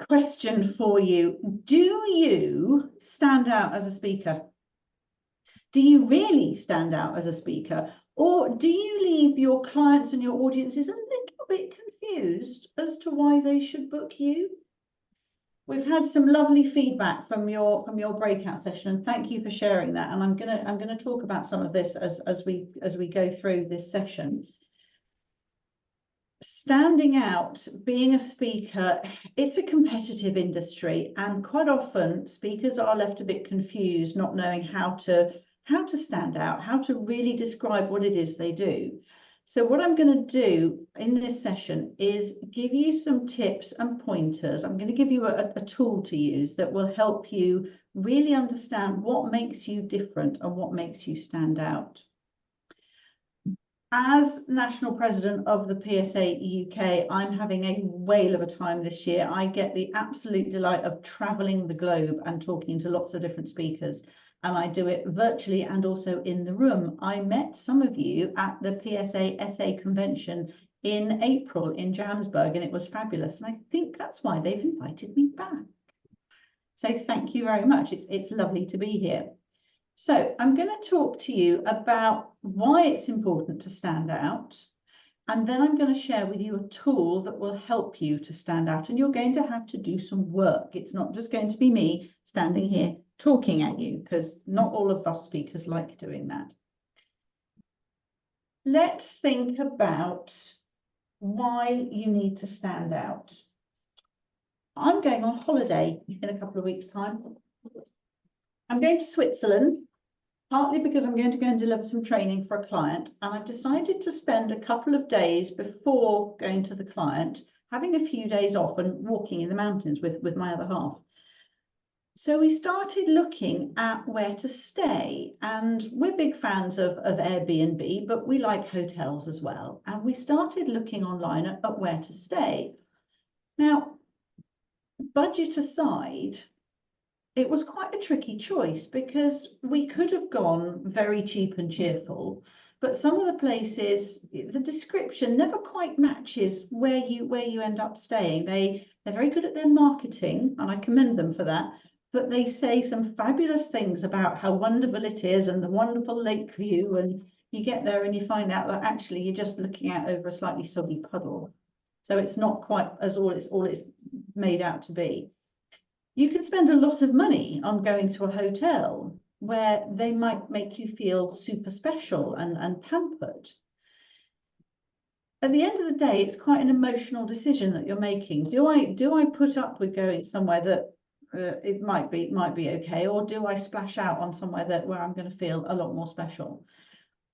question for you. Do you stand out as a speaker? Do you really stand out as a speaker? Or do you leave your clients and your audiences a little bit confused as to why they should book you? We've had some lovely feedback from your breakout session. Thank you for sharing that. And I'm gonna talk about some of this as we go through this session. Standing out, being a speaker, it's a competitive industry, and quite often speakers are left a bit confused, not knowing how to stand out, how to really describe what it is they do. So what I'm going to do in this session is give you some tips and pointers. I'm going to give you a tool to use that will help you really understand what makes you different and what makes you stand out. As National President of the PSA UK, I'm having a whale of a time this year. I get the absolute delight of traveling the globe and talking to lots of different speakers. And I do it virtually and also in the room. I met some of you at the PSASA convention in April in Johannesburg, and it was fabulous. And I think that's why they've invited me back. So thank you very much. It's lovely to be here. So I'm going to talk to you about why it's important to stand out. And then I'm going to share with you a tool that will help you to stand out. And you're going to have to do some work. It's not just going to be me standing here talking at you, because not all of us speakers like doing that. Let's think about why you need to stand out. I'm going on holiday in a couple of weeks' time. I'm going to Switzerland, partly because I'm going to go and deliver some training for a client, and I've decided to spend a couple of days before going to the client, having a few days off and walking in the mountains with my other half. So we started looking at where to stay, and we're big fans of Airbnb, but we like hotels as well. And we started looking online at where to stay. Now, budget aside, it was quite a tricky choice because we could have gone very cheap and cheerful, but some of the places, the description never quite matches where you end up staying. They're very good at their marketing, and I commend them for that. But they say some fabulous things about how wonderful it is and the wonderful lake view, and you get there and you find out that actually you're just looking out over a slightly soggy puddle. So it's not quite as all it's made out to be. You can spend a lot of money on going to a hotel where they might make you feel super special and pampered. At the end of the day, it's quite an emotional decision that you're making. Do I put up with going somewhere that it might be okay, or do I splash out on somewhere where I'm going to feel a lot more special?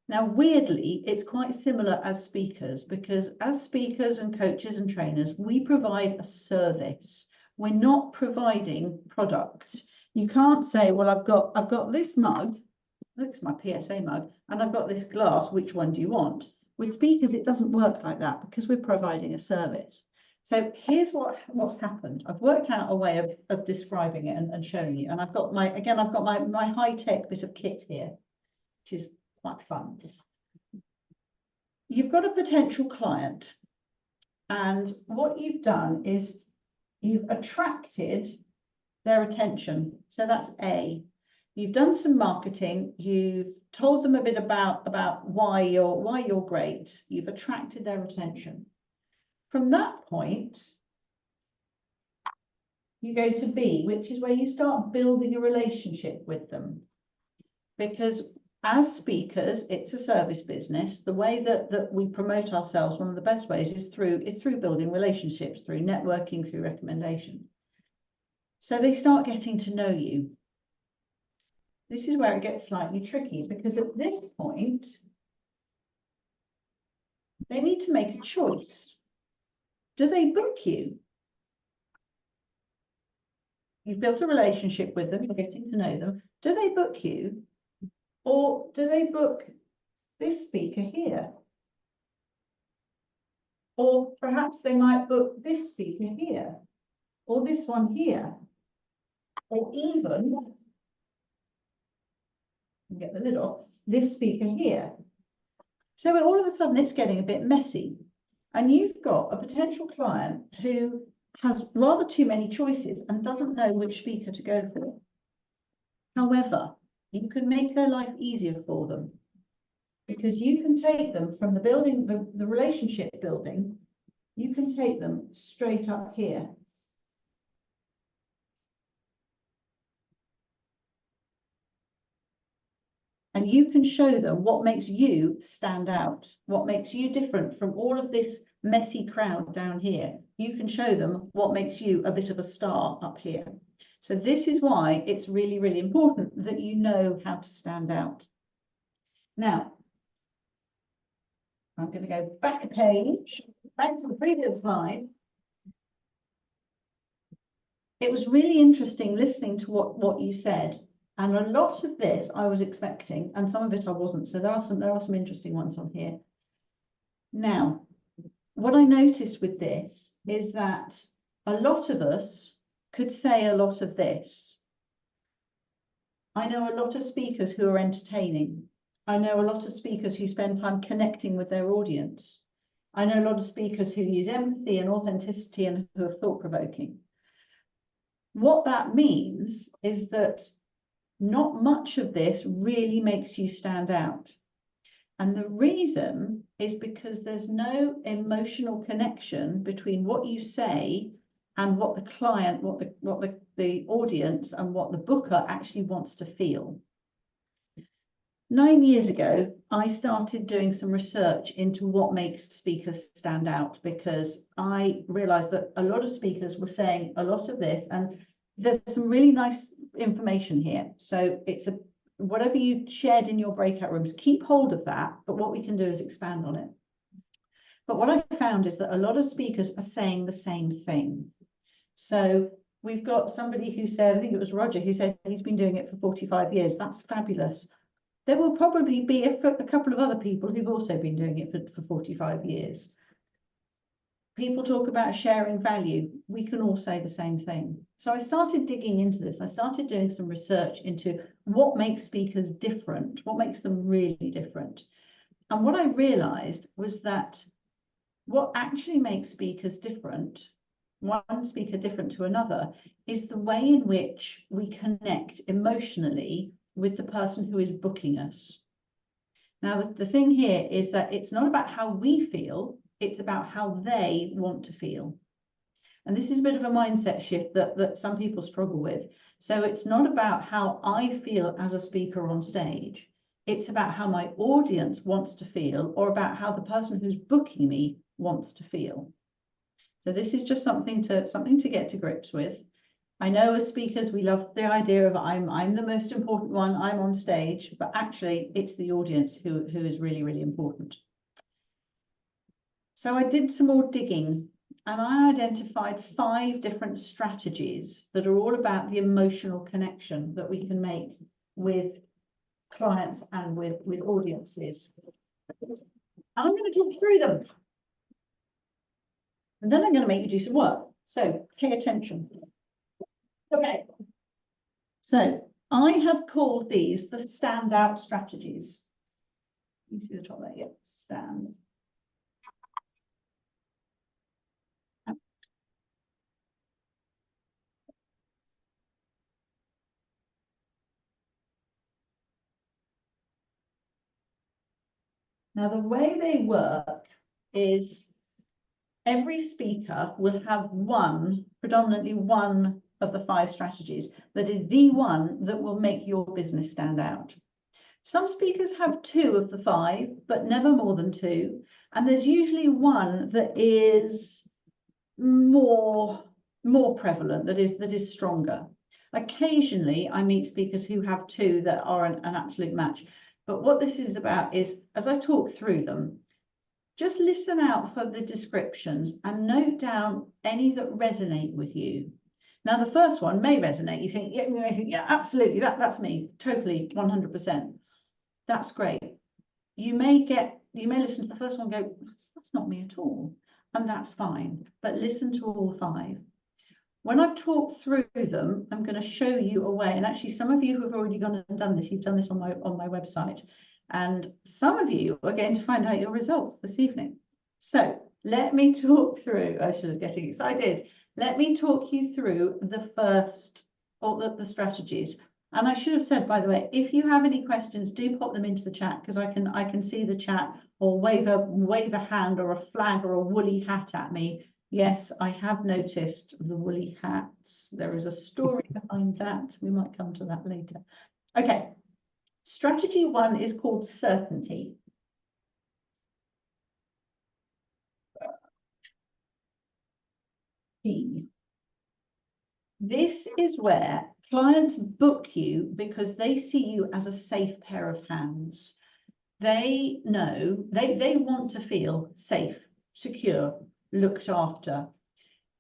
Now, weirdly, it's quite similar as speakers, because as speakers and coaches and trainers, we provide a service. We're not providing product. You can't say, well, I've got this mug, looks my PSA mug, and I've got this glass, which one do you want? With speakers, it doesn't work like that because we're providing a service. So here's what's happened. I've worked out a way of describing it and showing you. And I've got my high-tech bit of kit here, which is quite fun. You've got a potential client, and what you've done is you've attracted their attention. So that's A. You've done some marketing. You've told them a bit about why you're great. You've attracted their attention. From that point, you go to B, which is where you start building a relationship with them. Because as speakers, it's a service business. The way that we promote ourselves, one of the best ways is through building relationships, through networking, through recommendation. So they start getting to know you. This is where it gets slightly tricky, because at this point, they need to make a choice. Do they book you? You've built a relationship with them, you're getting to know them. Do they book you? Or do they book this speaker here? Or perhaps they might book this speaker here, or this one here, or even, get the lid off, this speaker here. So all of a sudden it's getting a bit messy. And you've got a potential client who has rather too many choices and doesn't know which speaker to go for. However, you can make their life easier for them, because you can take them from the building, the relationship building, you can take them straight up here. And you can show them what makes you stand out, what makes you different from all of this messy crowd down here. You can show them what makes you a bit of a star up here. So this is why it's really, really important that you know how to stand out. Now, I'm going to go back a page, back to the previous slide. It was really interesting listening to what you said. And a lot of this I was expecting, and some of it I wasn't. So there are some interesting ones on here. Now, what I noticed with this is that a lot of us could say a lot of this. I know a lot of speakers who are entertaining. I know a lot of speakers who spend time connecting with their audience. I know a lot of speakers who use empathy and authenticity and who are thought-provoking. What that means is that not much of this really makes you stand out. And the reason is because there's no emotional connection between what you say and what the client, what the audience and what the booker actually wants to feel. 9 years ago, I started doing some research into what makes speakers stand out, because I realized that a lot of speakers were saying a lot of this, and there's some really nice information here. So it's whatever you shared in your breakout rooms, keep hold of that, but what we can do is expand on it. But what I found is that a lot of speakers are saying the same thing. So we've got somebody who said, I think it was Roger, who said he's been doing it for 45 years. That's fabulous. There will probably be a couple of other people who've also been doing it for 45 years. People talk about sharing value. We can all say the same thing. So I started digging into this. I started doing some research into what makes speakers different, what makes them really different. And what I realized was that what actually makes speakers different, one speaker different to another, is the way in which we connect emotionally with the person who is booking us. Now, the thing here is that it's not about how we feel, it's about how they want to feel. And this is a bit of a mindset shift that some people struggle with. So it's not about how I feel as a speaker on stage. It's about how my audience wants to feel, or about how the person who's booking me wants to feel. So this is just something to get to grips with. I know as speakers, we love the idea of I'm the most important one, I'm on stage, but actually it's the audience who is really, really important. So I did some more digging, and I identified 5 different strategies that are all about the emotional connection that we can make with clients and with audiences. I'm going to talk through them. And then I'm going to make you do some work. So pay attention. Okay. So I have called these the standout strategies. You see the top there? Yep, stand. Now, the way they work is every speaker will have predominantly one of the 5 strategies that is the one that will make your business stand out. Some speakers have 2 of the 5, but never more than 2. And there's usually one that is more prevalent, that is stronger. Occasionally, I meet speakers who have 2 that are an absolute match. But what this is about is, as I talk through them, just listen out for the descriptions and note down any that resonate with you. Now, the first one may resonate. You think, yeah, absolutely, that's me, totally, 100%. That's great. You may listen to the first one and go, that's not me at all. And that's fine. But listen to all 5. When I've talked through them, I'm going to show you a way. And actually, some of you who have already gone and done this, you've done this on my website. And some of you are going to find out your results this evening. So let me talk through. I should have getting excited. let me talk you through the first, or the strategies. And I should have said, by the way, if you have any questions, do pop them into the chat, because I can see the chat, or wave a hand or a flag or a woolly hat at me. Yes, I have noticed the woolly hats. There is a story behind that. We might come to that later. Okay, strategy 1 is called certainty. This is where clients book you because they see you as a safe pair of hands. They know, they want to feel safe, secure, looked after.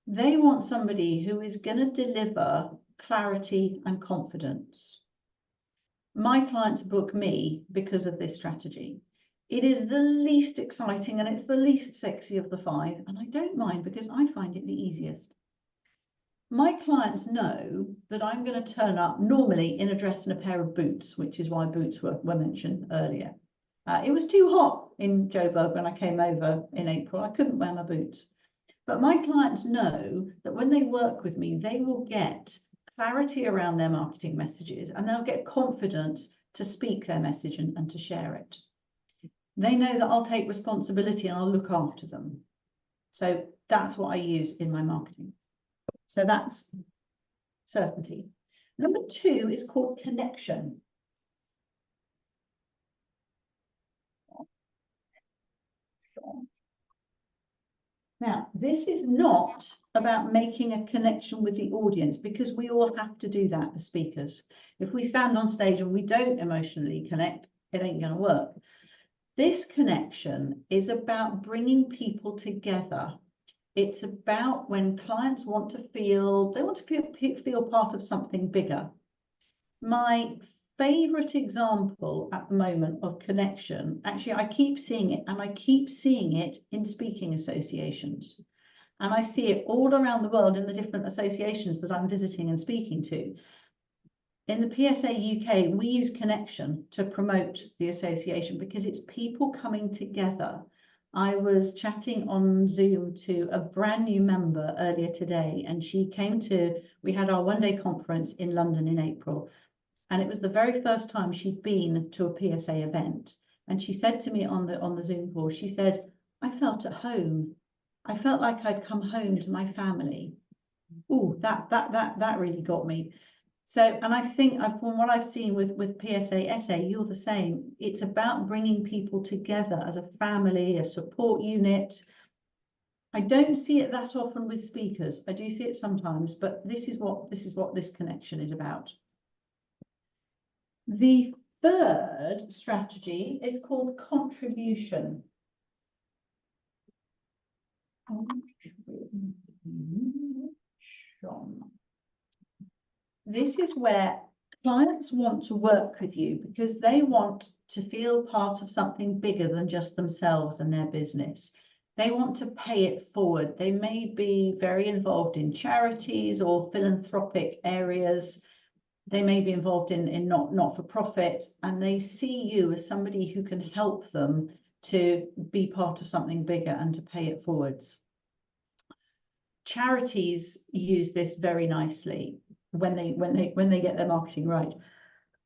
They want somebody who is going to deliver clarity and confidence. My clients book me because of this strategy. It is the least exciting and it's the least sexy of the 5, and I don't mind because I find it the easiest. My clients know that I'm going to turn up normally in a dress and a pair of boots, which is why boots were mentioned earlier. It was too hot in Joburg when I came over in April. I couldn't wear my boots. But my clients know that when they work with me, they will get clarity around their marketing messages, and they'll get confidence to speak their message and to share it. They know that I'll take responsibility and I'll look after them. So that's what I use in my marketing. So that's certainty. Number 2 is called connection. Now, this is not about making a connection with the audience, because we all have to do that as speakers. If we stand on stage and we don't emotionally connect, it ain't going to work. This connection is about bringing people together. It's about when clients want to feel, they want to feel part of something bigger. My favorite example at the moment of connection, actually, I keep seeing it, and I keep seeing it in speaking associations. And I see it all around the world in the different associations that I'm visiting and speaking to. In the PSA UK, we use connection to promote the association because it's people coming together. I was chatting on Zoom to a brand new member earlier today, and she came to, we had our one-day conference in London in April, and it was the very first time she'd been to a PSA event. And she said to me on the Zoom call, she said, I felt at home. I felt like I'd come home to my family. Oh, that really got me. So, and I think from what I've seen with PSASA, you're the same. It's about bringing people together as a family, a support unit. I don't see it that often with speakers. I do see it sometimes, but this is what this connection is about. The third strategy is called contribution. This is where clients want to work with you because they want to feel part of something bigger than just themselves and their business. They want to pay it forward. They may be very involved in charities or philanthropic areas. They may be involved in not-for-profit, and they see you as somebody who can help them to be part of something bigger and to pay it forwards. Charities use this very nicely when they get their marketing right.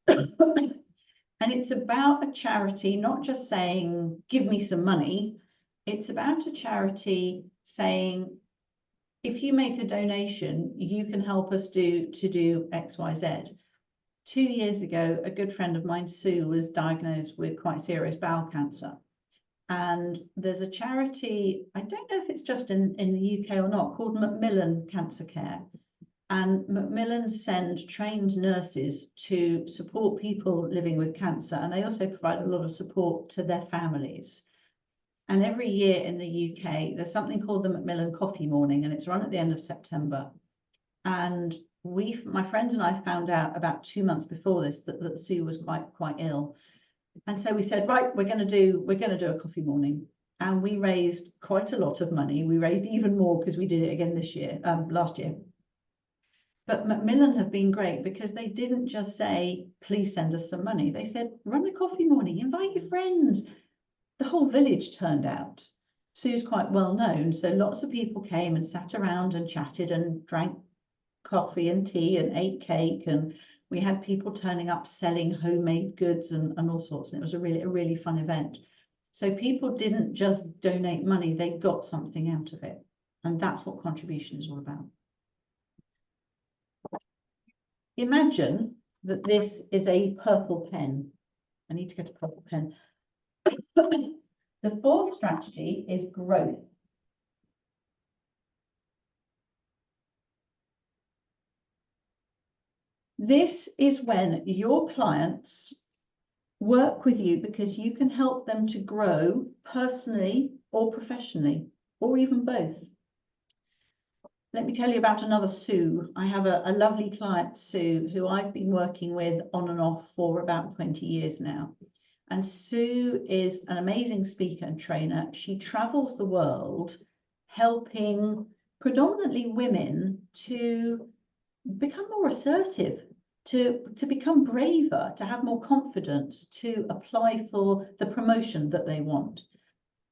And it's about a charity not just saying, give me some money. It's about a charity saying, if you make a donation, you can help us do X, Y, Z. 2 years ago, a good friend of mine, Sue, was diagnosed with quite serious bowel cancer. And there's a charity, I don't know if it's just in the UK or not, called Macmillan Cancer Care. And Macmillan send trained nurses to support people living with cancer. And they also provide a lot of support to their families. And every year in the UK, there's something called the Macmillan Coffee Morning, and it's run at the end of September. And my friends and I found out about 2 months before this that Sue was quite ill. And so we said, right, we're going to do a coffee morning. And we raised quite a lot of money. We raised even more because we did it again last year. But Macmillan have been great because they didn't just say, please send us some money. They said, run a coffee morning, invite your friends. The whole village turned out. Sue's quite well known, so lots of people came and sat around and chatted and drank coffee and tea and ate cake, and we had people turning up selling homemade goods and all sorts, and it was a really fun event. So people didn't just donate money, they got something out of it, and that's what contribution is all about. Imagine that this is a purple pen. I need to get a purple pen. The fourth strategy is growth. This is when your clients work with you because you can help them to grow personally or professionally, or even both. Let me tell you about another Sue. I have a lovely client, Sue, who I've been working with on and off for about 20 years now. And Sue is an amazing speaker and trainer. She travels the world helping predominantly women to become more assertive, to become braver, to have more confidence, to apply for the promotion that they want.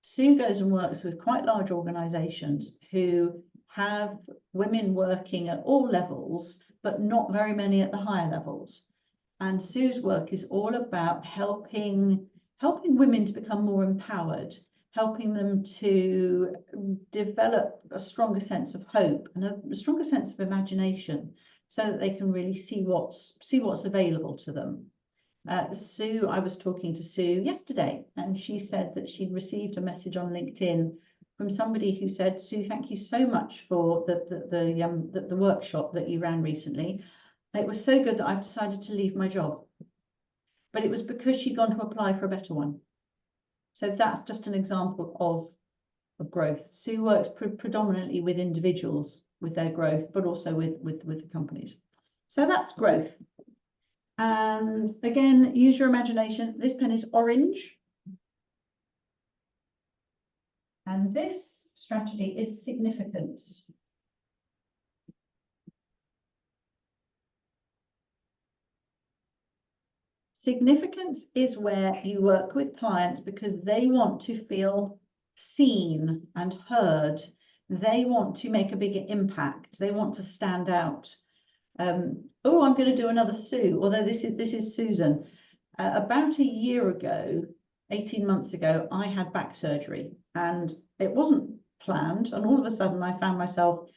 Sue goes and works with quite large organizations who have women working at all levels, but not very many at the higher levels. And Sue's work is all about helping women to become more empowered, helping them to develop a stronger sense of hope and a stronger sense of imagination, so that they can really see what's available to them. Sue, I was talking to Sue yesterday, and she said that she'd received a message on LinkedIn from somebody who said, Sue, thank you so much for the workshop that you ran recently. It was so good that I've decided to leave my job. But it was because she'd gone to apply for a better one. So that's just an example of growth. Sue works predominantly with individuals with their growth, but also with the companies. So that's growth. And again, use your imagination. This pen is orange. And this strategy is significance. Significance is where you work with clients because they want to feel seen and heard. They want to make a bigger impact. They want to stand out. Oh, I'm going to do another Sue, although this is Susan. About a year ago, 18 months ago, I had back surgery, and it wasn't planned. And all of a sudden, I found myself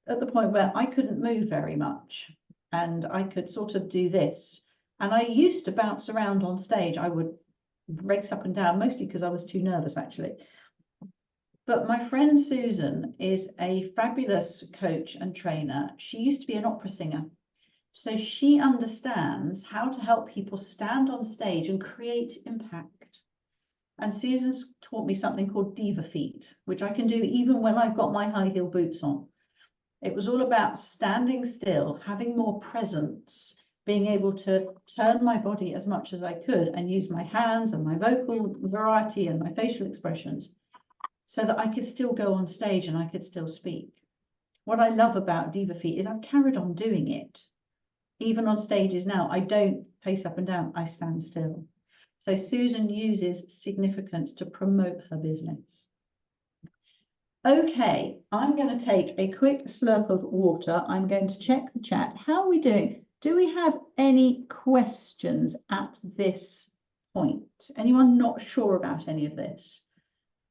at the point where I couldn't move very much, and I could sort of do this. And I used to bounce around on stage. I would race up and down, mostly because I was too nervous, actually. But my friend Susan is a fabulous coach and trainer. She used to be an opera singer. So she understands how to help people stand on stage and create impact. And Susan's taught me something called diva feet, which I can do even when I've got my high heel boots on. It was all about standing still, having more presence, being able to turn my body as much as I could and use my hands and my vocal variety and my facial expressions, so that I could still go on stage and I could still speak. What I love about Diva Feet is I've carried on doing it. Even on stages now, I don't pace up and down, I stand still. So Susan uses significance to promote her business. Okay, I'm going to take a quick slurp of water. I'm going to check the chat. How are we doing? Do we have any questions at this point? Anyone not sure about any of this?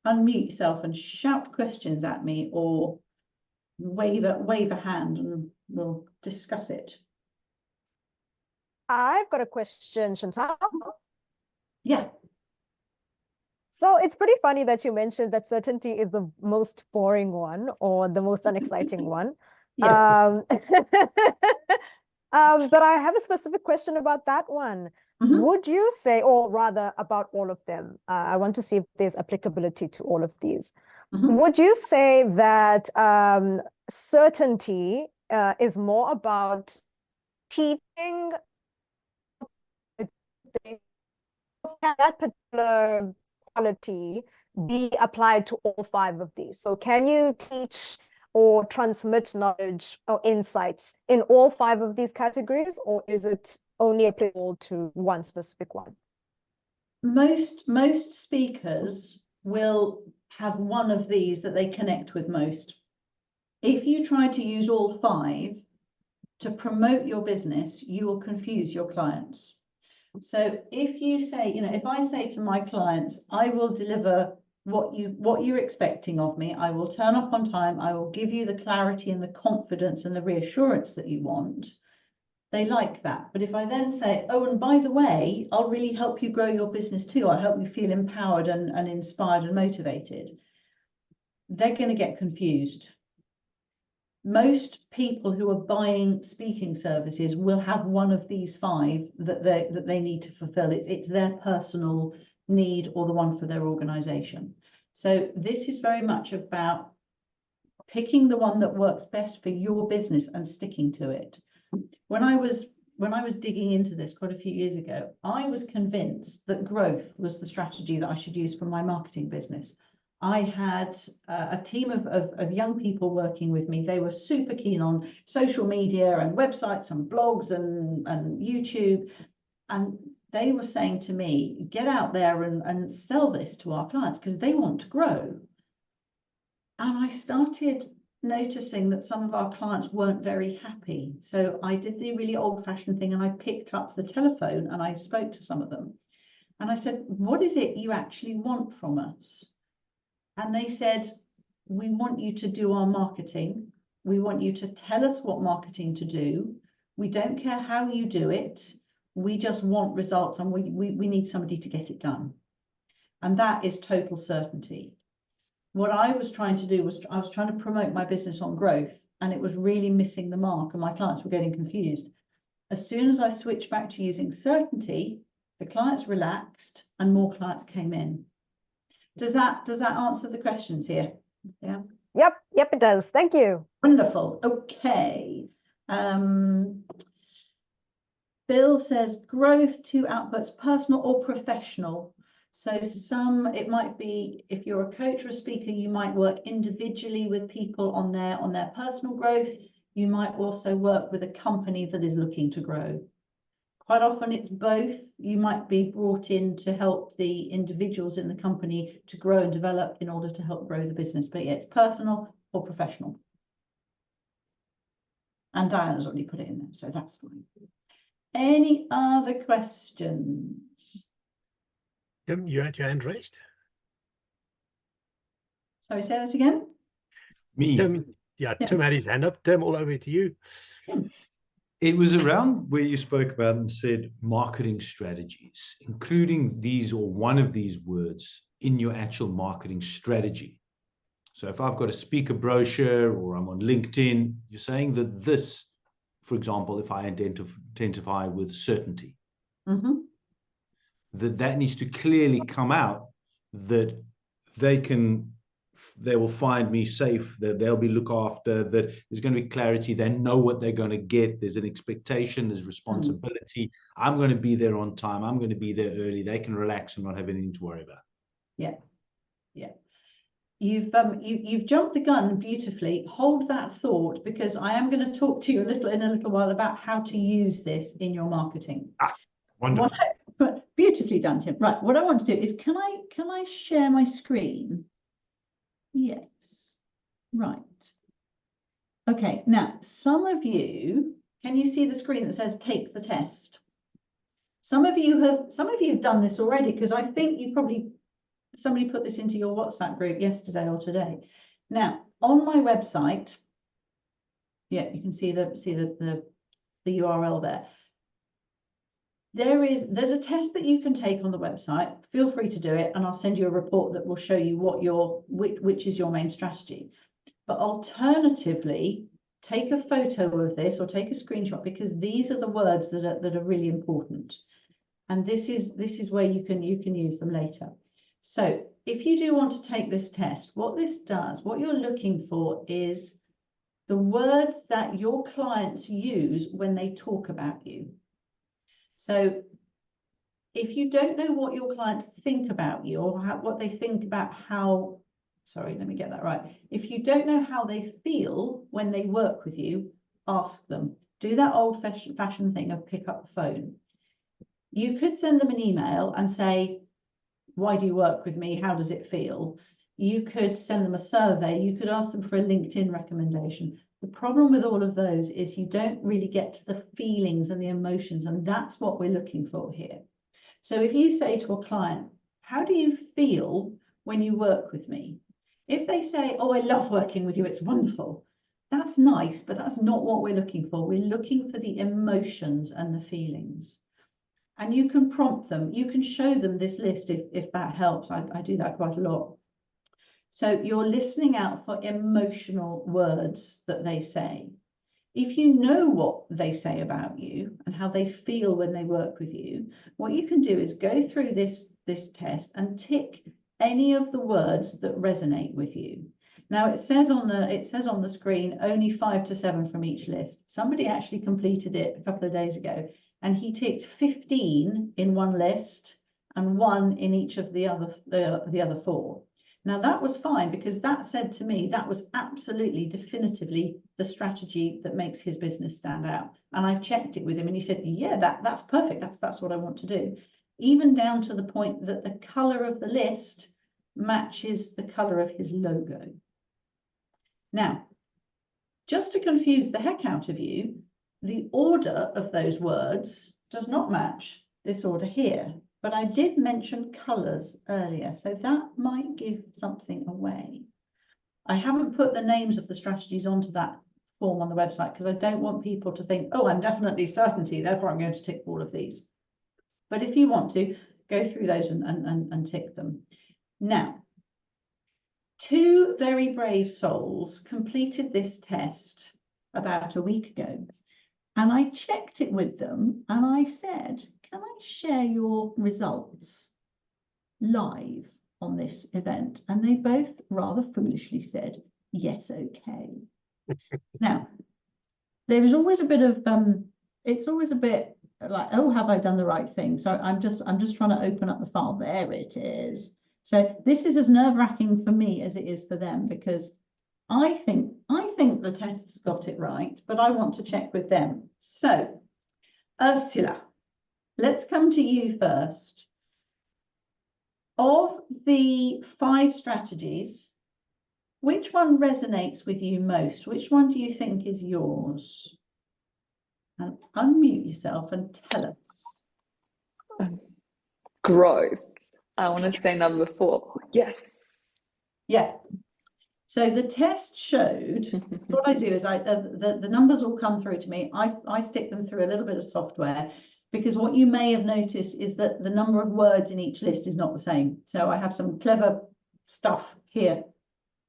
Unmute yourself and shout questions at me, or wave a hand and we'll discuss it. I've got a question, Chantal. Yeah. So it's pretty funny that you mentioned that certainty is the most boring one or the most unexciting one. Yeah. But I have a specific question about that one. Mm-hmm. Would you say, or rather about all of them, I want to see if there's applicability to all of these. Mm-hmm. Would you say that certainty is more about teaching that particular quality be applied to all 5 of these? So can you teach or transmit knowledge or insights in all 5 of these categories, or is it only applicable to one specific one? Most speakers will have one of these that they connect with most. If you try to use all 5 to promote your business, you will confuse your clients. So if you say, you know, if I say to my clients, I will deliver what you're expecting of me, I will turn up on time, I will give you the clarity and the confidence and the reassurance that you want, they like that. But if I then say, oh, and by the way, I'll really help you grow your business too, I'll help you feel empowered and inspired and motivated, they're going to get confused. Most people who are buying speaking services will have one of these 5 that they need to fulfill. It's their personal need or the one for their organization. So this is very much about picking the one that works best for your business and sticking to it. When I was digging into this quite a few years ago, I was convinced that growth was the strategy that I should use for my marketing business. I had a team of young people working with me. They were super keen on social media and websites and blogs and YouTube. And they were saying to me, get out there and sell this to our clients because they want to grow. And I started noticing that some of our clients weren't very happy. So I did the really old-fashioned thing and I picked up the telephone and I spoke to some of them. And I said, what is it you actually want from us? And they said, we want you to do our marketing. We want you to tell us what marketing to do. We don't care how you do it. We just want results and we need somebody to get it done. And that is total certainty. What I was trying to do was I was trying to promote my business on growth and it was really missing the mark and my clients were getting confused. As soon as I switched back to using certainty, the clients relaxed and more clients came in. Does that answer the questions here? Yeah. Yep, it does. Thank you. Wonderful. Okay. Bill says growth to outputs, personal or professional. So it might be, if you're a coach or a speaker, you might work individually with people on their personal growth. You might also work with a company that is looking to grow. Quite often it's both. You might be brought in to help the individuals in the company to grow and develop in order to help grow the business. But yeah, it's personal or professional. And Diana's already put it in there, so that's fine. Any other questions? Tim, you had your hand raised. Sorry, say that again. Me. Tim, yeah, Tim had his hand up. Tim, all over to you. It was around where you spoke about and said marketing strategies, including these or one of these words in your actual marketing strategy. So if I've got a speaker brochure or I'm on LinkedIn, you're saying that this, for example, if I identify with certainty, that needs to clearly come out, that they will find me safe, that they'll be looked after, that there's going to be clarity, they know what they're going to get, there's an expectation, there's responsibility, I'm going to be there on time, I'm going to be there early, they can relax and not have anything to worry about. Yeah. You've jumped the gun beautifully. Hold that thought, because I am going to talk to you in a little while about how to use this in your marketing. Wonderful. Beautifully done, Tim. Right, what I want to do is, can I share my screen? Yes. Right. Okay, now some of you, can you see the screen that says take the test? Some of you have done this already, because I think somebody put this into your WhatsApp group yesterday or today. Now, on my website, yeah, you can see the URL there. There's a test that you can take on the website. Feel free to do it, and I'll send you a report that will show you which is your main strategy. But alternatively, take a photo of this or take a screenshot, because these are the words that are really important. And this is where you can use them later. So if you do want to take this test, what this does, what you're looking for is the words that your clients use when they talk about you. So if you don't know what your clients think about you, or what they think about how, sorry, let me get that right. If you don't know how they feel when they work with you, ask them. Do that old-fashioned thing of pick up the phone. You could send them an email and say, why do you work with me? How does it feel? You could send them a survey. You could ask them for a LinkedIn recommendation. The problem with all of those is you don't really get to the feelings and the emotions, and that's what we're looking for here. So if you say to a client, how do you feel when you work with me? If they say, oh, I love working with you, it's wonderful. That's nice, but that's not what we're looking for. We're looking for the emotions and the feelings. And you can prompt them. You can show them this list if that helps. I do that quite a lot. So you're listening out for emotional words that they say. If you know what they say about you and how they feel when they work with you, what you can do is go through this test and tick any of the words that resonate with you. Now it says on the screen only 5 to 7 from each list. Somebody actually completed it a couple of days ago, and he ticked 15 in one list and 1 in each of the other 4. Now that was fine, because that said to me that was absolutely definitively the strategy that makes his business stand out. And I checked it with him and he said, yeah, that's perfect. That's what I want to do. Even down to the point that the color of the list matches the color of his logo. Now, just to confuse the heck out of you, the order of those words does not match this order here. But I did mention colors earlier, so that might give something away. I haven't put the names of the strategies onto that form on the website because I don't want people to think, oh, I'm definitely certainty, therefore I'm going to tick all of these. But if you want to, go through those and tick them. Now, 2 very brave souls completed this test about a week ago. And I checked it with them and I said, can I share your results live on this event? And they both rather foolishly said, yes, okay. Now, there is always a bit of, it's always a bit like, oh, have I done the right thing? So I'm just trying to open up the file. There it is. So this is as nerve-wracking for me as it is for them, because I think the tests got it right, but I want to check with them. So, Ursula, let's come to you first. Of the 5 strategies, which one resonates with you most? Which one do you think is yours? And unmute yourself and tell us. Growth. I want to say number 4. Yes. Yeah. So the test showed, what I do is the numbers all come through to me. I stick them through a little bit of software, because what you may have noticed is that the number of words in each list is not the same. So I have some clever stuff here,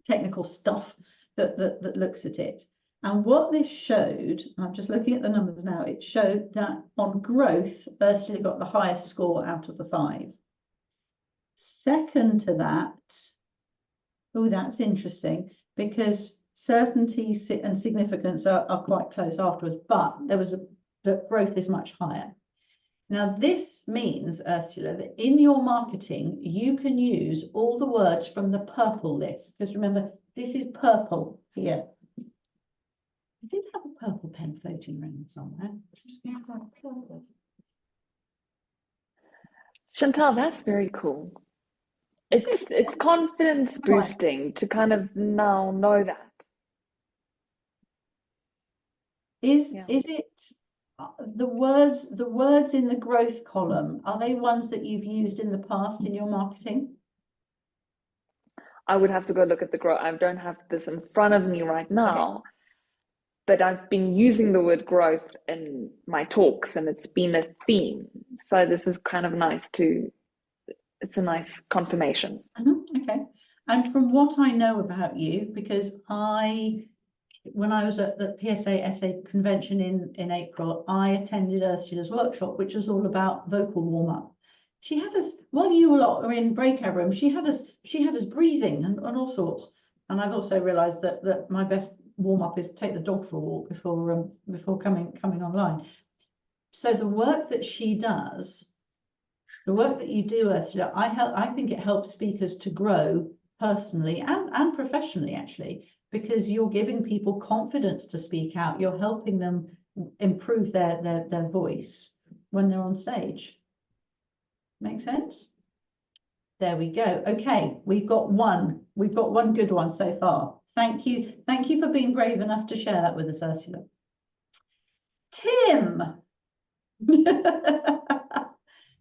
technical stuff that looks at it. And what this showed, I'm just looking at the numbers now, it showed that on growth, Ursula got the highest score out of the 5. Second to that, oh, that's interesting, because certainty and significance are quite close afterwards, but the growth is much higher. Now, this means, Ursula, that in your marketing, you can use all the words from the purple list, because remember, this is purple here. I did have a purple pen floating around somewhere. Chantal, that's very cool. It's confidence boosting to kind of now know that. Is it the words in the growth column, are they ones that you've used in the past in your marketing? I would have to go look at the growth. I don't have this in front of me right now, but I've been using the word growth in my talks and it's been a theme. So this is kind of nice it's a nice confirmation. Okay. And from what I know about you, because when I was at the PSASA convention in April, I attended Ursula's workshop, which was all about vocal warm-up. She had us, while you were in breakout room, she had us breathing and all sorts. And I've also realized that my best warm-up is take the dog for a walk before coming online. So the work that she does, the work that you do, Ursula, I think it helps speakers to grow personally and professionally, actually, because you're giving people confidence to speak out. You're helping them improve their voice when they're on stage. Make sense? There we go. Okay, we've got one good one so far. Thank you for being brave enough to share that with us, Ursula. Tim.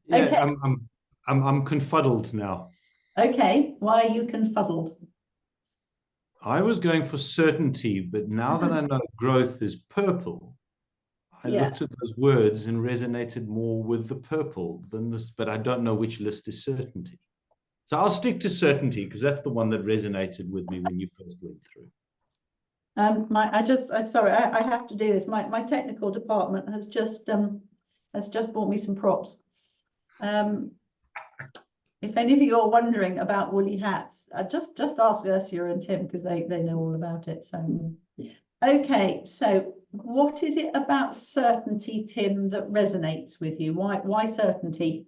Yeah, Okay. I'm confuddled now. Okay, why are you confuddled? I was going for certainty, but now that I know growth is purple, I Yeah. looked at those words and resonated more with the purple than this, but I don't know which list is certainty. So I'll stick to certainty because that's the one that resonated with me when you first went through. I'm sorry, I have to do this. My technical department has just bought me some props. If any of you are wondering about woolly hats, just ask Ursula and Tim because they know all about it. So, okay, so what is it about certainty, Tim, that resonates with you? Why certainty?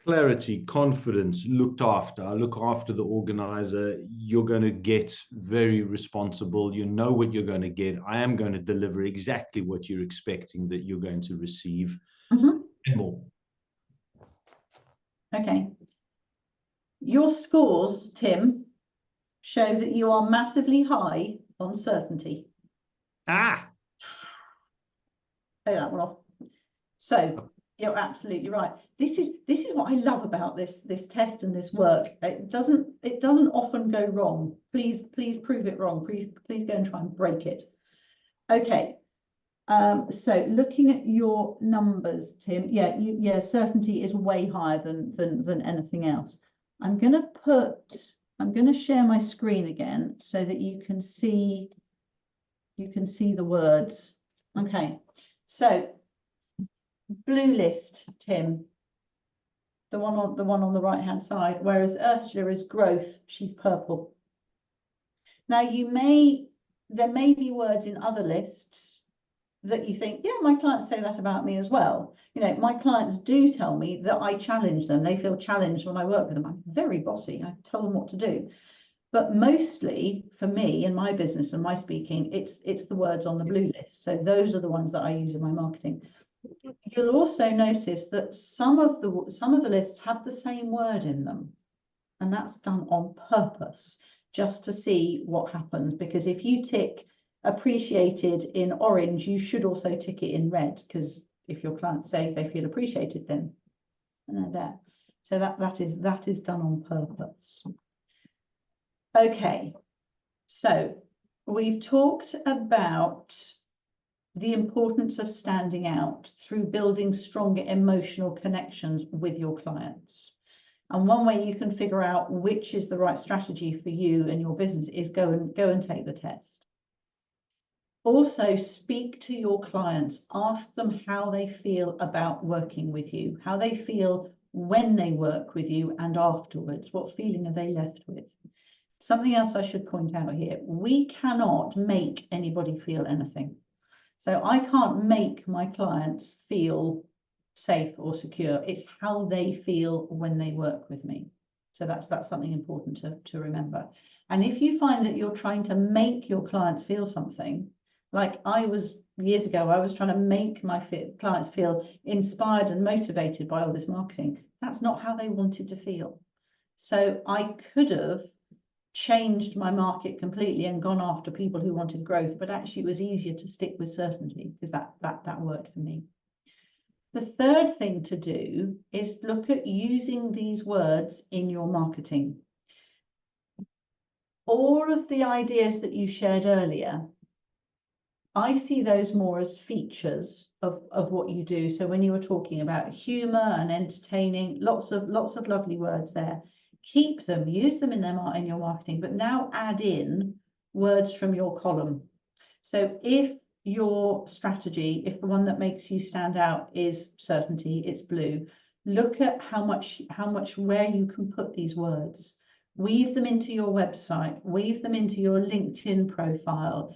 Clarity, confidence, looked after. I look after the organizer. You're going to get very responsible. You know what you're going to get. I am going to deliver exactly what you're expecting that you're going to receive. Mm-hmm. And more. Okay. Your scores, Tim, show that you are massively high on certainty. Ah! Take that one off. So you're absolutely right. This is what I love about this test and this work. It doesn't often go wrong. Please prove it wrong. Please go and try and break it. Okay. So looking at your numbers, Tim, yeah, certainty is way higher than anything else. I'm going to share my screen again so that you can see the words. Okay. So blue list, Tim, the one on the right hand side, whereas Ursula is growth, she's purple. Now there may be words in other lists that you think, yeah, my clients say that about me as well. You know, my clients do tell me that I challenge them. They feel challenged when I work with them. I'm very bossy. I tell them what to do. But mostly for me and my business and my speaking, it's the words on the blue list. So those are the ones that I use in my marketing. You'll also notice that some of the lists have the same word in them, and that's done on purpose, just to see what happens. Because if you tick appreciated in orange, you should also tick it in red, because if your clients say they feel appreciated, then they're there. So that is done on purpose. Okay, so we've talked about the importance of standing out through building stronger emotional connections with your clients. And one way you can figure out which is the right strategy for you and your business is go and take the test. Also, speak to your clients, ask them how they feel about working with you, how they feel when they work with you and afterwards. What feeling are they left with? Something else I should point out here, we cannot make anybody feel anything. So I can't make my clients feel safe or secure. It's how they feel when they work with me. So that's something important to remember. And if you find that you're trying to make your clients feel something, like years ago, I was trying to make my clients feel inspired and motivated by all this marketing. That's not how they wanted to feel. So I could have changed my market completely and gone after people who wanted growth, but actually it was easier to stick with certainty because that worked for me. The third thing to do is look at using these words in your marketing. All of the ideas that you shared earlier, I see those more as features of what you do. So when you were talking about humor and entertaining, lots of lovely words there. Keep them, use them in your marketing, but now add in words from your column. So if your strategy, if the one that makes you stand out is certainty, it's blue, look at how much where you can put these words. Weave them into your website, weave them into your LinkedIn profile,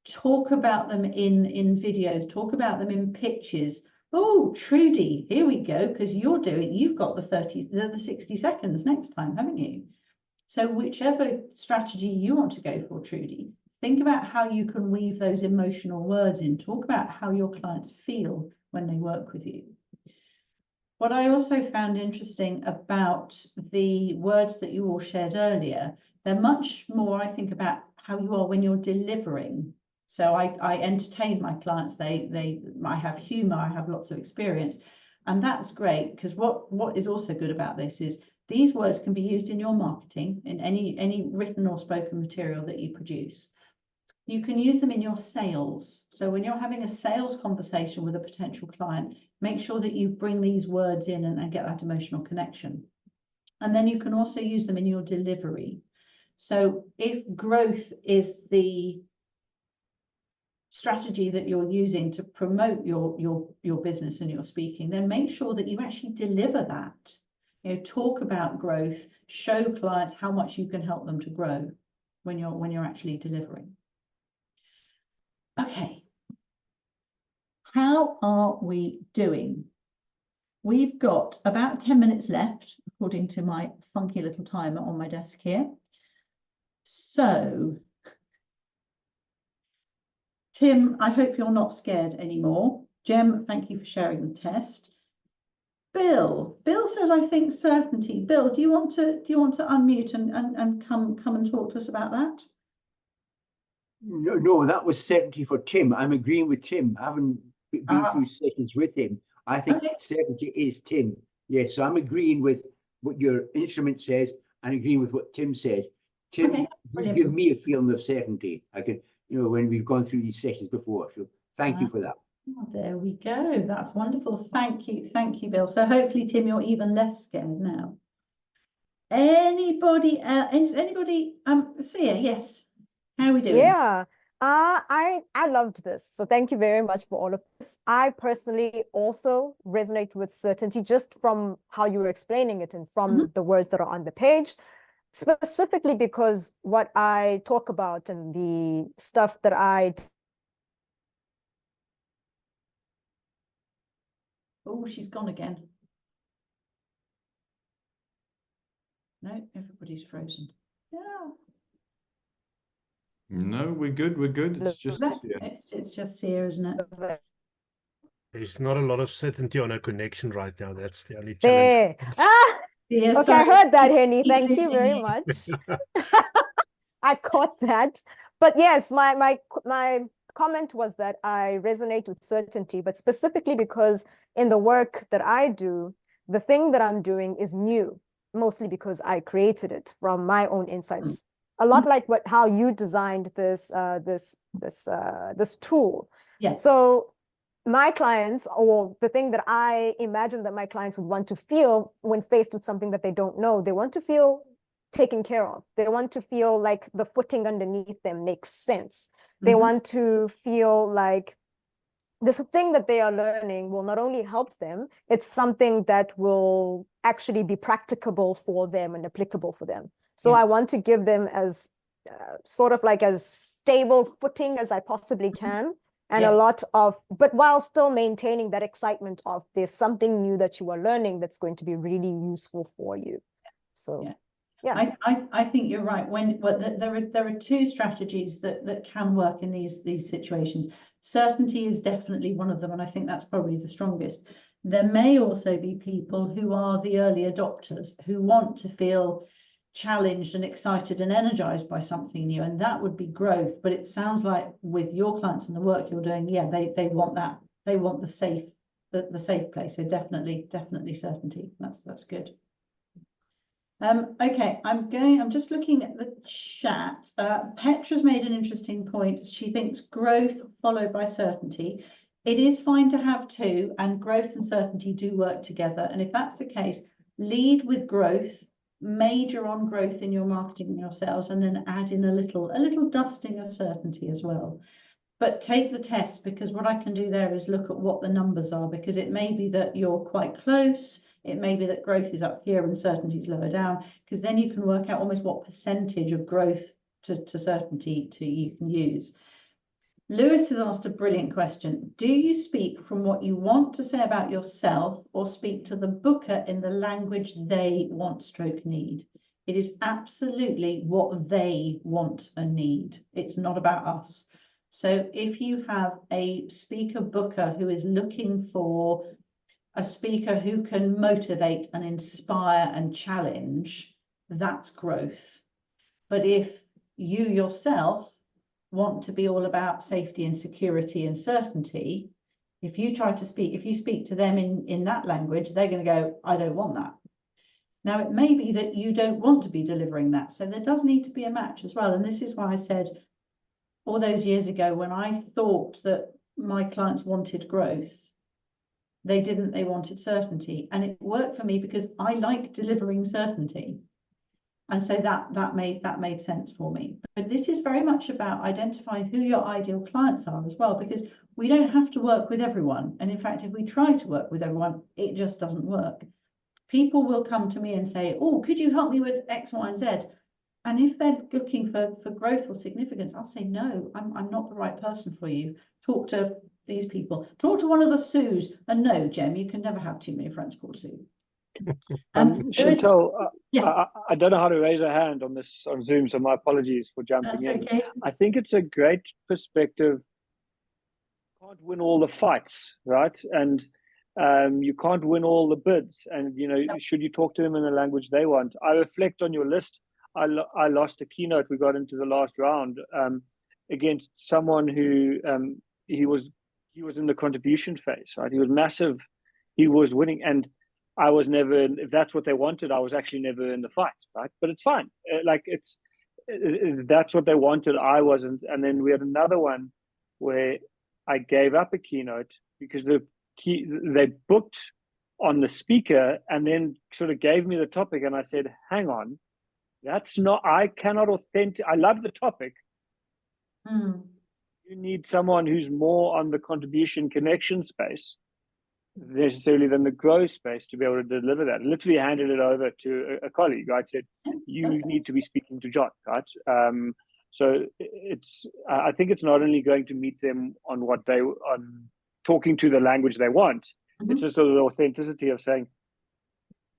talk about them in videos, talk about them in pitches. Oh, Trudy, here we go, because you've got the 60 seconds next time, haven't you? So whichever strategy you want to go for, Trudy, think about how you can weave those emotional words in. Talk about how your clients feel when they work with you. What I also found interesting about the words that you all shared earlier, they're much more, I think, about how you are when you're delivering. So I entertain my clients, I have humor, I have lots of experience, and that's great, because what is also good about this is these words can be used in your marketing, in any written or spoken material that you produce. You can use them in your sales. So when you're having a sales conversation with a potential client, make sure that you bring these words in and get that emotional connection. And then you can also use them in your delivery. So if growth is the strategy that you're using to promote your business and your speaking, then make sure that you actually deliver that. You know, talk about growth, show clients how much you can help them to grow when you're actually delivering. Okay, how are we doing? We've got about 10 minutes left, according to my funky little timer on my desk here. So, Tim, I hope you're not scared anymore. Jem, thank you for sharing the test. Bill says, I think certainty. Bill, do you want to unmute and come and talk to us about that? No, that was certainty for Tim. I'm agreeing with Tim. I haven't been through sessions with him. I think certainty is Tim. Yes, so I'm agreeing with what your instrument says and agreeing with what Tim says. Tim, you give me a feeling of certainty. I can, when we've gone through these sessions before. So thank you for that. Oh, there we go. That's wonderful. Thank you, Bill. So hopefully, Tim, you're even less scared now. Anybody else? Anybody? Sia, yes. How are we doing? Yeah, I loved this. So thank you very much for all of this. I personally also resonate with certainty just from how you were explaining it and from the words that are on the page, specifically because what I talk about and the stuff that Oh, she's gone again. No, everybody's frozen. Yeah. No, we're good. We're good. It's just It's just Sia, isn't it? There's not a lot of certainty on her connection right now. That's the only challenge. There. Yeah, Okay, sorry. I heard that, Henny. Thank you very much. I caught that. But yes, my comment was that I resonate with certainty, but specifically because in the work that I do, the thing that I'm doing is new, mostly because I created it from my own insights. A lot like how you designed this tool. Yes. So my clients, or the thing that I imagine that my clients would want to feel when faced with something that they don't know, they want to feel taken care of. They want to feel like the footing underneath them makes sense. They want to feel like this thing that they are learning will not only help them, it's something that will actually be practicable for them and applicable for them. So I want to give them as sort of like as stable footing as I possibly can. And a lot of, but while still maintaining that excitement of there's something new that you are learning that's going to be really useful for you. So, yeah. I think you're right. There are two strategies that can work in these situations. Certainty is definitely one of them, and I think that's probably the strongest. There may also be people who are the early adopters who want to feel challenged and excited and energized by something new, and that would be growth. But it sounds like with your clients and the work you're doing, they want that. They want the safe place. So definitely certainty. That's good. Okay, I'm just looking at the chat. Petra's made an interesting point. She thinks growth followed by certainty. It is fine to have two, and growth and certainty do work together. And if that's the case, lead with growth, major on growth in your marketing and your sales, and then add in a little dusting of certainty as well. But take the test, because what I can do there is look at what the numbers are, because it may be that you're quite close. It may be that growth is up here and certainty is lower down, because then you can work out almost what percentage of growth to certainty you can use. Lewis has asked a brilliant question. Do you speak from what you want to say about yourself, or speak to the booker in the language they want / need? It is absolutely what they want and need. It's not about us. So if you have a speaker booker who is looking for a speaker who can motivate and inspire and challenge, that's growth. But if you yourself want to be all about safety and security and certainty, if you speak to them in that language, they're going to go, I don't want that. Now, it may be that you don't want to be delivering that. So there does need to be a match as well. And this is why I said all those years ago, when I thought that my clients wanted growth, they didn't, they wanted certainty. And it worked for me because I like delivering certainty. And so that made sense for me. But this is very much about identifying who your ideal clients are as well, because we don't have to work with everyone. And in fact, if we try to work with everyone, it just doesn't work. People will come to me and say, oh, could you help me with X, Y, and Z? And if they're looking for growth or significance, I'll say, no, I'm not the right person for you. Talk to these people. Talk to one of the Sues. And no, Jem, you can never have too many friends called Sue. Chantal, yeah. I don't know how to raise a hand on this on Zoom, so my apologies for jumping That's in. okay. I think it's a great perspective. You can't win all the fights, right? And you can't win all the bids. And, you know, should you talk to them in the language they want? I reflect on your list. I lost a keynote. We got into the last round against someone who he was in the contribution phase, right? He was massive. He was winning, and I was never. If that's what they wanted, I was actually never in the fight, right? But it's fine. That's what they wanted. I wasn't. And then we had another one where I gave up a keynote because they booked on the speaker and then sort of gave me the topic, and I said, "Hang on, that's not. I cannot authentic. I love the topic. You need someone who's more on the contribution connection space necessarily than the growth space to be able to deliver that." I literally handed it over to a colleague. I said, you need to be speaking to John, right? So I think it's not only going to meet them on talking to the language they want. It's just the authenticity of saying,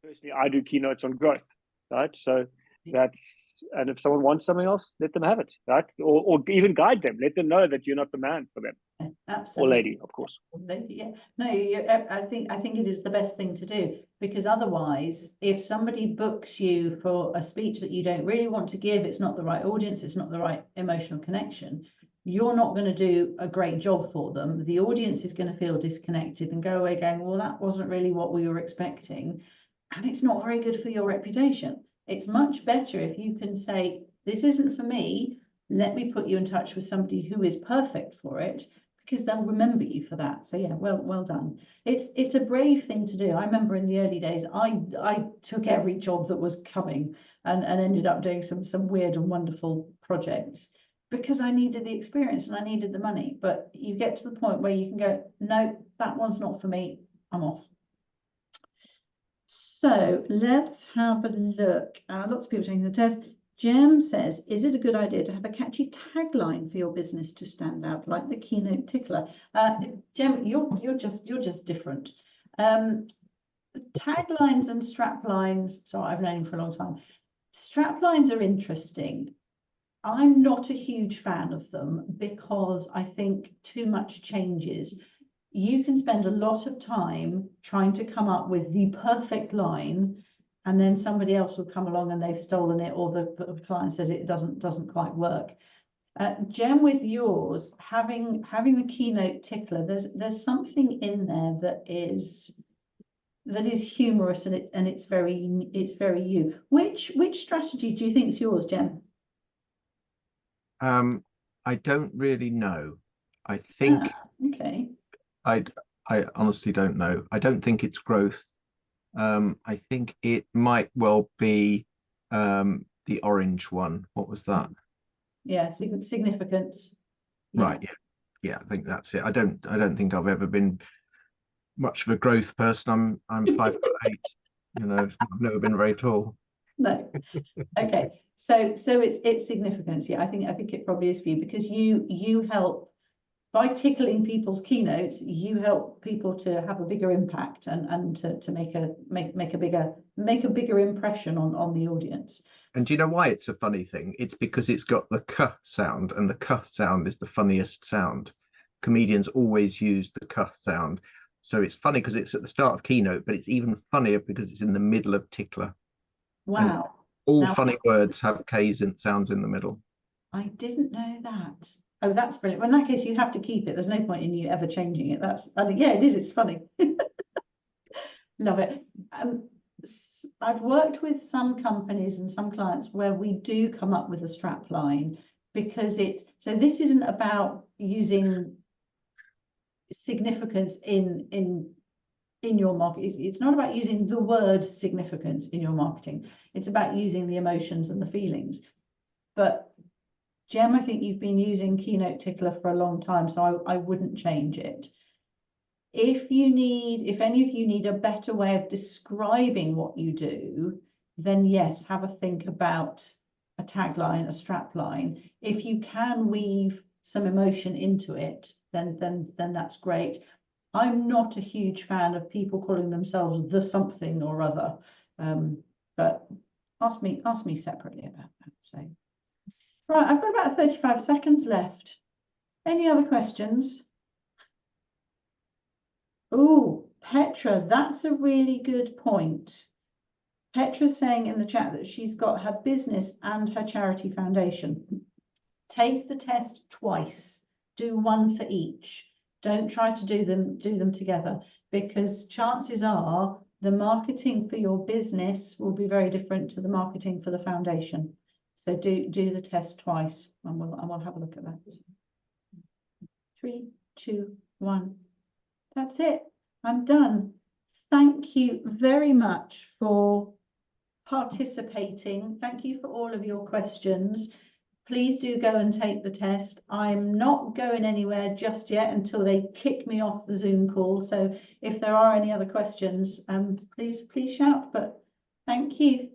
personally, I do keynotes on growth, right? So and if someone wants something else, let them have it, right? Or even guide them, let them know that you're not the man for them. Absolutely. Or lady, of course. Yeah. No, I think it is the best thing to do, because otherwise, if somebody books you for a speech that you don't really want to give, it's not the right audience, it's not the right emotional connection, you're not going to do a great job for them. The audience is going to feel disconnected and go away going, well, that wasn't really what we were expecting. And it's not very good for your reputation. It's much better if you can say, this isn't for me, let me put you in touch with somebody who is perfect for it, because they'll remember you for that. So yeah, well done. It's a brave thing to do. I remember in the early days, I took every job that was coming and ended up doing some weird and wonderful projects because I needed the experience and I needed the money. But you get to the point where you can go, no, that one's not for me, I'm off. So let's have a look. Lots of people taking the test. Jem says, is it a good idea to have a catchy tagline for your business to stand out, like the keynote tickler? Jem, you're just different. Taglines and straplines. Sorry, I've known you for a long time. Straplines are interesting. I'm not a huge fan of them because I think too much changes. You can spend a lot of time trying to come up with the perfect line, and then somebody else will come along and they've stolen it, or the client says it doesn't quite work. Jem, with yours, having the keynote tickler, there's something in there that is humorous, and it's very you. Which strategy do you think is yours, Jem? I don't really know. I think okay. I honestly don't know. I don't think it's growth. I think it might well be the orange one. What was that? Yeah, significance. Right. Yeah. I think that's it. I don't think I've ever been much of a growth person. I'm 5'8". You know, I've never been very tall. No. Okay. So it's significance. Yeah, I think it probably is for you, because you help. By tickling people's keynotes, you help people to have a bigger impact and to make a bigger impression on the audience. And do you know why it's a funny thing? It's because it's got the k sound, and the k sound is the funniest sound. Comedians always use the k sound. So it's funny because it's at the start of keynote, but it's even funnier because it's in the middle of tickler. Wow. All Now- funny words have K's and sounds in the middle. I didn't know that. Oh, that's brilliant. Well, in that case, you have to keep it. There's no point in you ever changing it. That's, yeah, it is. It's funny. Love it. I've worked with some companies and some clients where we do come up with a strap line because so this isn't about using significance in your market. It's not about using the word significance in your marketing. It's about using the emotions and the feelings. But Jem, I think you've been using Keynote Tickler for a long time, so I wouldn't change it. If any of you need a better way of describing what you do, then yes, have a think about a tagline, a strap line. If you can weave some emotion into it, then that's great. I'm not a huge fan of people calling themselves the something or other, but ask me separately about that. So, right, I've got about 35 seconds left. Any other questions? Oh, Petra, that's a really good point. Petra's saying in the chat that she's got her business and her charity foundation. Take the test twice. Do one for each. Don't try to do them together, because chances are the marketing for your business will be very different to the marketing for the foundation. So do the test twice, and we'll have a look at that. 3, 2, 1. That's it. I'm done. Thank you very much for participating. Thank you for all of your questions. Please do go and take the test. I'm not going anywhere just yet until they kick me off the Zoom call. So if there are any other questions, please shout. But thank you.